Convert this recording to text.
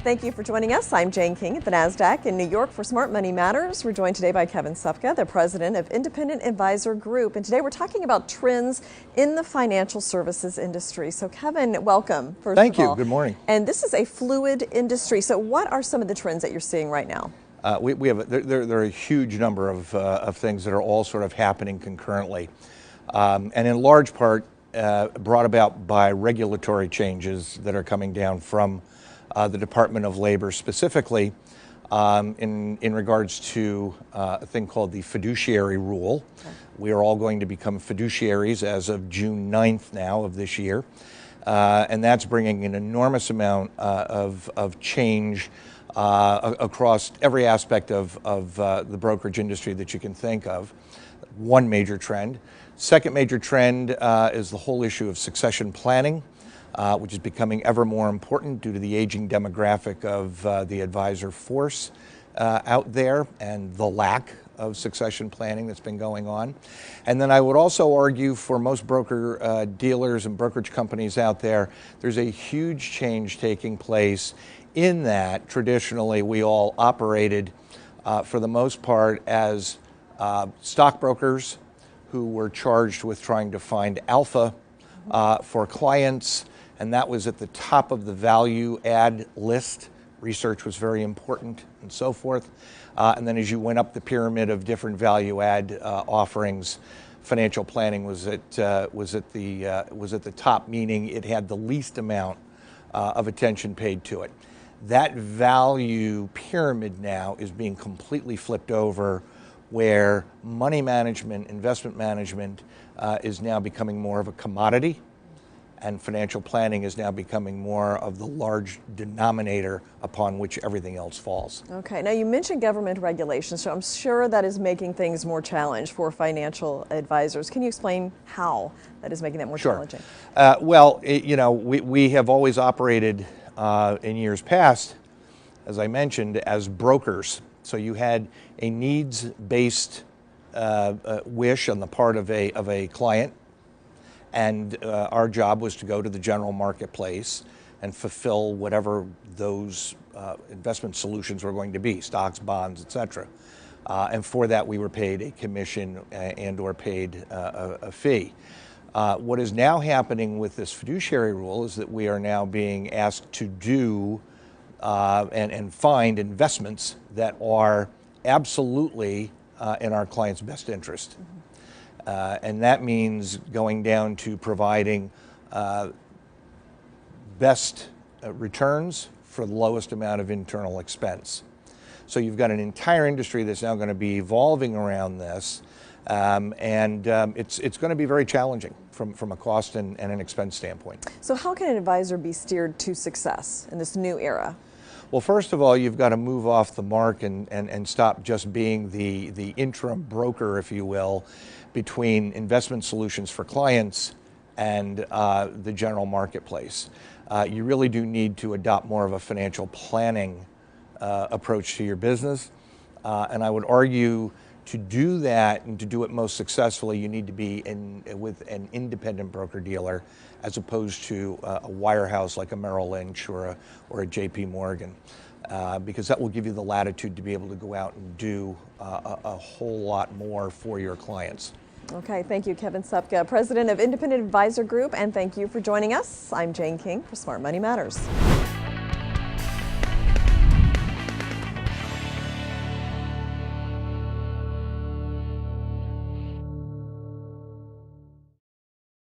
Thank you for joining us. I'm Jane King at the NASDAQ in New York for Smart Money Matters. We're joined today by Kevin Supka, the president of Independent Advisor Group. And today we're talking about trends in the financial services industry. So Kevin, welcome, first of all. Thank you. Good morning. And this is a fluid industry. So what are some of the trends that you're seeing right now? There are a huge number of things that are all sort of happening concurrently. And in large part brought about by regulatory changes that are coming down from the Department of Labor, specifically in regards to a thing called the fiduciary rule. Okay. We are all going to become fiduciaries as of June 9th now of this year. And that's bringing an enormous amount of change across every aspect of the brokerage industry that you can think of. One major trend. Second major trend is the whole issue of succession planning, which is becoming ever more important due to the aging demographic of the advisor force out there and the lack of succession planning that's been going on. And then I would also argue for most broker dealers and brokerage companies out there, there's a huge change taking place in that traditionally we all operated for the most part as stockbrokers who were charged with trying to find alpha for clients, and that was at the top of the value add list. Research was very important and so forth. And then as you went up the pyramid of different value add offerings, financial planning was at the top, meaning it had the least amount of attention paid to it. That value pyramid now is being completely flipped over, where money management, investment management is now becoming more of a commodity, and financial planning is now becoming more of the large denominator upon which everything else falls. Okay, now you mentioned government regulation, so I'm sure that is making things more challenged for financial advisors. Can you explain how that is making that more challenging? We have always operated in years past, as I mentioned, as brokers. So you had a needs-based wish on the part of a client, and our job was to go to the general marketplace and fulfill whatever those investment solutions were going to be, stocks, bonds, etc. And for that we were paid a commission and or paid a fee. What is now happening with this fiduciary rule is that we are now being asked to do and find investments that are absolutely in our client's best interest. And that means going down to providing best returns for the lowest amount of internal expense. So you've got an entire industry that's now going to be evolving around this, and it's going to be very challenging from a cost and an expense standpoint. So how can an advisor be steered to success in this new era? Well, first of all, you've got to move off the mark and stop just being the interim broker, if you will, between investment solutions for clients and the general marketplace. You really do need to adopt more of a financial planning approach to your business. And I would argue to do that and to do it most successfully, you need to be with an independent broker-dealer as opposed to a wirehouse like a Merrill Lynch or a JP Morgan, because that will give you the latitude to be able to go out and do a whole lot more for your clients. Okay, thank you, Kevin Supka, president of Independent Advisor Group, and thank you for joining us. I'm Jane King for Smart Money Matters.